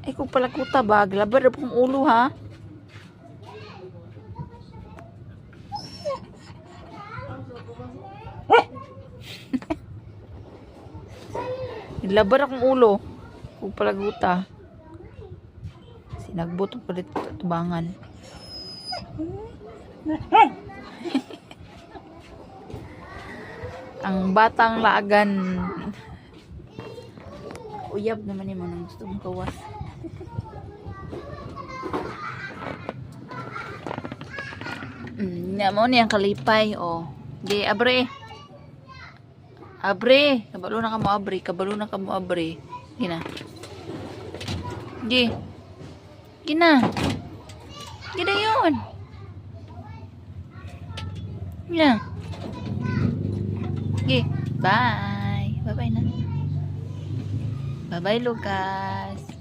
Ay, kung pala kuta ba? Glabar na pong ulo, ha? Labar akong ulo. Kung pala kuta. Sinagbot ko palit tubangan. Ang batang laagan. Uyab naman yung mga gusto mong kawas. Mo niyang kalipay, oh. Di, abre. Abre. Kabalo na ka mo, abre. Kabalo na ka mo, abre. Gina. Gi. Gina. Gina yun. Gina. Gi. Bye. Bye-bye na. Bye-bye, Lucas.